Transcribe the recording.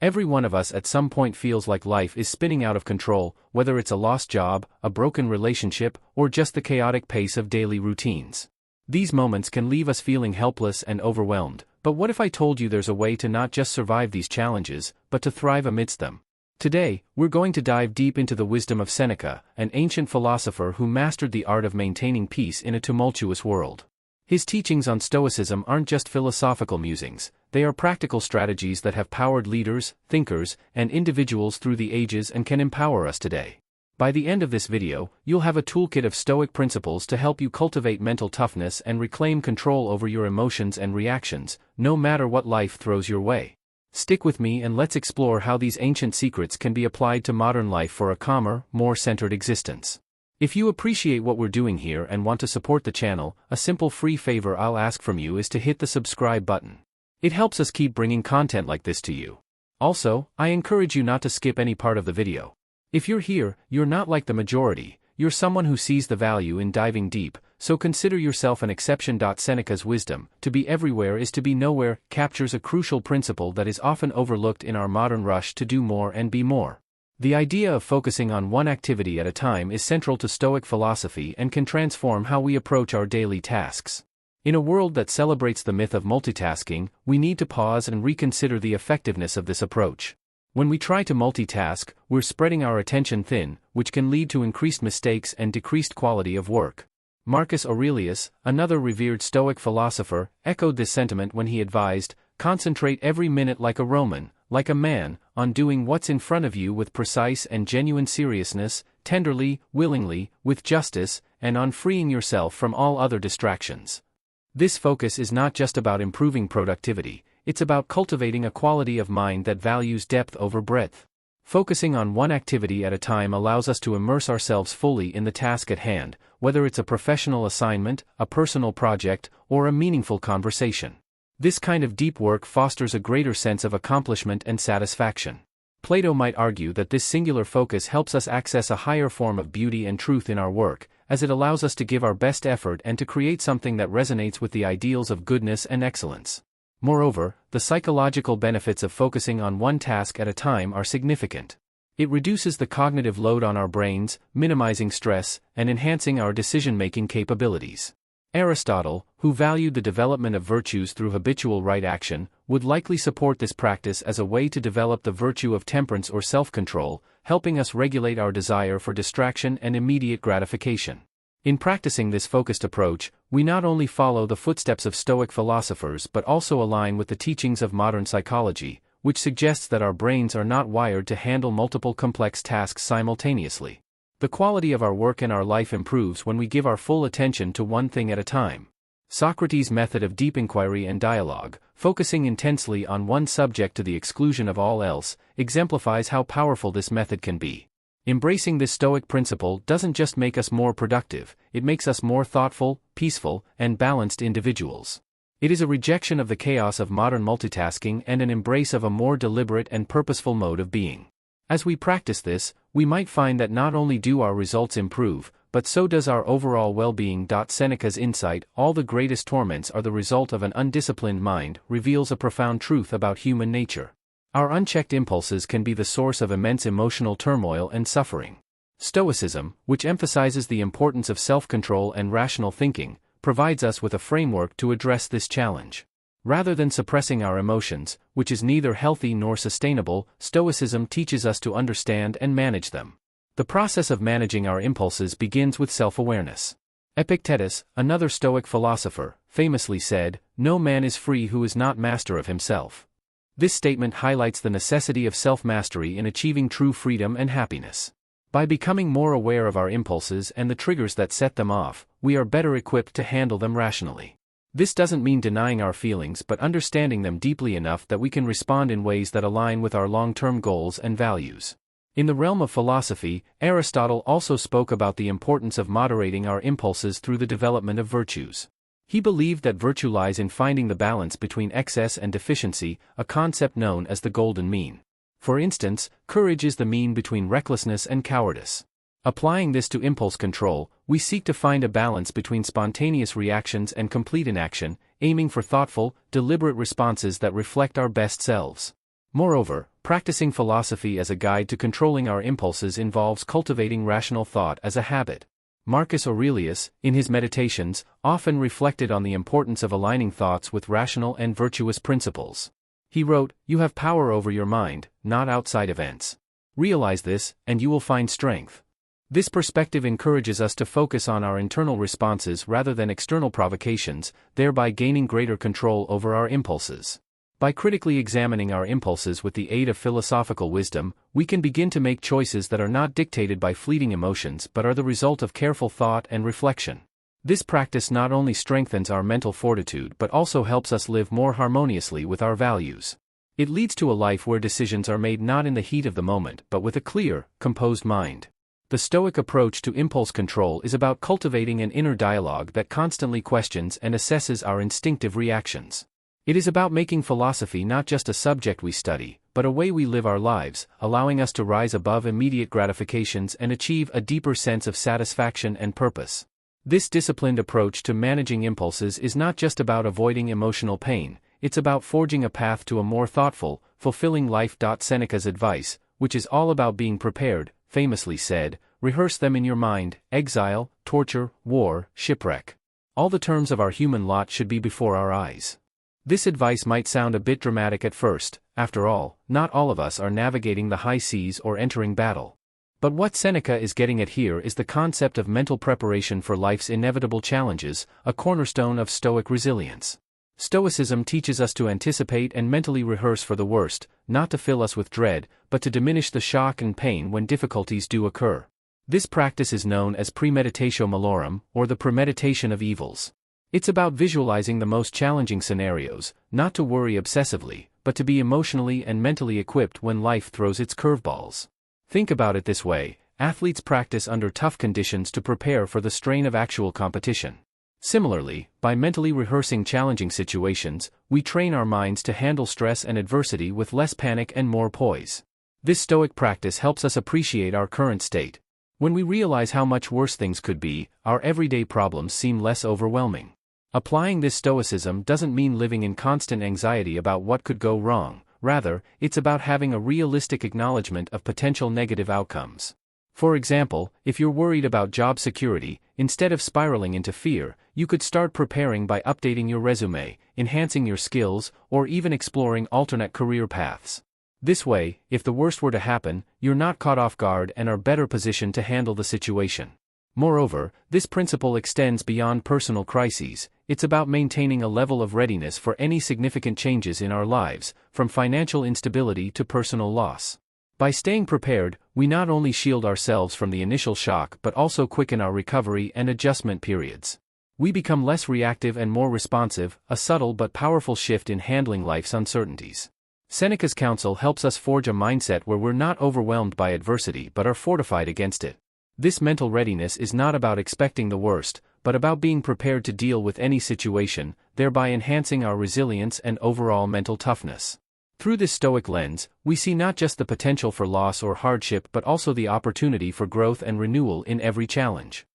Every one of us at some point feels like life is spinning out of control, whether it's a lost job, a broken relationship, or just the chaotic pace of daily routines. These moments can leave us feeling helpless and overwhelmed, but what if I told you there's a way to not just survive these challenges, but to thrive amidst them? Today, we're going to dive deep into the wisdom of Seneca, an ancient philosopher who mastered the art of maintaining peace in a tumultuous world. His teachings on Stoicism aren't just philosophical musings, they are practical strategies that have powered leaders, thinkers, and individuals through the ages and can empower us today. By the end of this video, you'll have a toolkit of Stoic principles to help you cultivate mental toughness and reclaim control over your emotions and reactions, no matter what life throws your way. Stick with me and let's explore how these ancient secrets can be applied to modern life for a calmer, more centered existence. If you appreciate what we're doing here and want to support the channel, a simple free favor I'll ask from you is to hit the subscribe button. It helps us keep bringing content like this to you. Also, I encourage you not to skip any part of the video. If you're here, you're not like the majority, you're someone who sees the value in diving deep, so consider yourself an exception. Seneca's wisdom, to be everywhere is to be nowhere, captures a crucial principle that is often overlooked in our modern rush to do more and be more. The idea of focusing on one activity at a time is central to Stoic philosophy and can transform how we approach our daily tasks. In a world that celebrates the myth of multitasking, we need to pause and reconsider the effectiveness of this approach. When we try to multitask, we're spreading our attention thin, which can lead to increased mistakes and decreased quality of work. Marcus Aurelius, another revered Stoic philosopher, echoed this sentiment when he advised, "Concentrate every minute like a Roman, like a man, on doing what's in front of you with precise and genuine seriousness, tenderly, willingly, with justice, and on freeing yourself from all other distractions." This focus is not just about improving productivity, it's about cultivating a quality of mind that values depth over breadth. Focusing on one activity at a time allows us to immerse ourselves fully in the task at hand, whether it's a professional assignment, a personal project, or a meaningful conversation. This kind of deep work fosters a greater sense of accomplishment and satisfaction. Plato might argue that this singular focus helps us access a higher form of beauty and truth in our work, as it allows us to give our best effort and to create something that resonates with the ideals of goodness and excellence. Moreover, the psychological benefits of focusing on one task at a time are significant. It reduces the cognitive load on our brains, minimizing stress, and enhancing our decision-making capabilities. Aristotle, who valued the development of virtues through habitual right action, would likely support this practice as a way to develop the virtue of temperance or self-control, helping us regulate our desire for distraction and immediate gratification. In practicing this focused approach, we not only follow the footsteps of Stoic philosophers but also align with the teachings of modern psychology, which suggests that our brains are not wired to handle multiple complex tasks simultaneously. The quality of our work and our life improves when we give our full attention to one thing at a time. Socrates' method of deep inquiry and dialogue, focusing intensely on one subject to the exclusion of all else, exemplifies how powerful this method can be. Embracing this Stoic principle doesn't just make us more productive, it makes us more thoughtful, peaceful, and balanced individuals. It is a rejection of the chaos of modern multitasking and an embrace of a more deliberate and purposeful mode of being. As we practice this, we might find that not only do our results improve, but so does our overall well-being. Seneca's insight, "All the greatest torments are the result of an undisciplined mind," reveals a profound truth about human nature. Our unchecked impulses can be the source of immense emotional turmoil and suffering. Stoicism, which emphasizes the importance of self-control and rational thinking, provides us with a framework to address this challenge. Rather than suppressing our emotions, which is neither healthy nor sustainable, Stoicism teaches us to understand and manage them. The process of managing our impulses begins with self-awareness. Epictetus, another Stoic philosopher, famously said, "No man is free who is not master of himself." This statement highlights the necessity of self-mastery in achieving true freedom and happiness. By becoming more aware of our impulses and the triggers that set them off, we are better equipped to handle them rationally. This doesn't mean denying our feelings but understanding them deeply enough that we can respond in ways that align with our long-term goals and values. In the realm of philosophy, Aristotle also spoke about the importance of moderating our impulses through the development of virtues. He believed that virtue lies in finding the balance between excess and deficiency, a concept known as the golden mean. For instance, courage is the mean between recklessness and cowardice. Applying this to impulse control, we seek to find a balance between spontaneous reactions and complete inaction, aiming for thoughtful, deliberate responses that reflect our best selves. Moreover, practicing philosophy as a guide to controlling our impulses involves cultivating rational thought as a habit. Marcus Aurelius, in his Meditations, often reflected on the importance of aligning thoughts with rational and virtuous principles. He wrote, "You have power over your mind, not outside events. Realize this, and you will find strength." This perspective encourages us to focus on our internal responses rather than external provocations, thereby gaining greater control over our impulses. By critically examining our impulses with the aid of philosophical wisdom, we can begin to make choices that are not dictated by fleeting emotions but are the result of careful thought and reflection. This practice not only strengthens our mental fortitude but also helps us live more harmoniously with our values. It leads to a life where decisions are made not in the heat of the moment but with a clear, composed mind. The Stoic approach to impulse control is about cultivating an inner dialogue that constantly questions and assesses our instinctive reactions. It is about making philosophy not just a subject we study, but a way we live our lives, allowing us to rise above immediate gratifications and achieve a deeper sense of satisfaction and purpose. This disciplined approach to managing impulses is not just about avoiding emotional pain, it's about forging a path to a more thoughtful, fulfilling life. Seneca's advice, which is all about being prepared, famously said, "Rehearse them in your mind: exile, torture, war, shipwreck. All the terms of our human lot should be before our eyes." This advice might sound a bit dramatic at first. After all, not all of us are navigating the high seas or entering battle. But what Seneca is getting at here is the concept of mental preparation for life's inevitable challenges, a cornerstone of Stoic resilience. Stoicism teaches us to anticipate and mentally rehearse for the worst, not to fill us with dread, but to diminish the shock and pain when difficulties do occur. This practice is known as premeditatio malorum, or the premeditation of evils. It's about visualizing the most challenging scenarios, not to worry obsessively, but to be emotionally and mentally equipped when life throws its curveballs. Think about it this way: athletes practice under tough conditions to prepare for the strain of actual competition. Similarly, by mentally rehearsing challenging situations, we train our minds to handle stress and adversity with less panic and more poise. This Stoic practice helps us appreciate our current state. When we realize how much worse things could be, our everyday problems seem less overwhelming. Applying this Stoicism doesn't mean living in constant anxiety about what could go wrong. Rather, it's about having a realistic acknowledgement of potential negative outcomes. For example, if you're worried about job security, instead of spiraling into fear, you could start preparing by updating your resume, enhancing your skills, or even exploring alternate career paths. This way, if the worst were to happen, you're not caught off guard and are better positioned to handle the situation. Moreover, this principle extends beyond personal crises. It's about maintaining a level of readiness for any significant changes in our lives, from financial instability to personal loss. By staying prepared, we not only shield ourselves from the initial shock but also quicken our recovery and adjustment periods. We become less reactive and more responsive, a subtle but powerful shift in handling life's uncertainties. Seneca's counsel helps us forge a mindset where we're not overwhelmed by adversity but are fortified against it. This mental readiness is not about expecting the worst, but about being prepared to deal with any situation, thereby enhancing our resilience and overall mental toughness. Through this Stoic lens, we see not just the potential for loss or hardship but also the opportunity for growth and renewal in every challenge.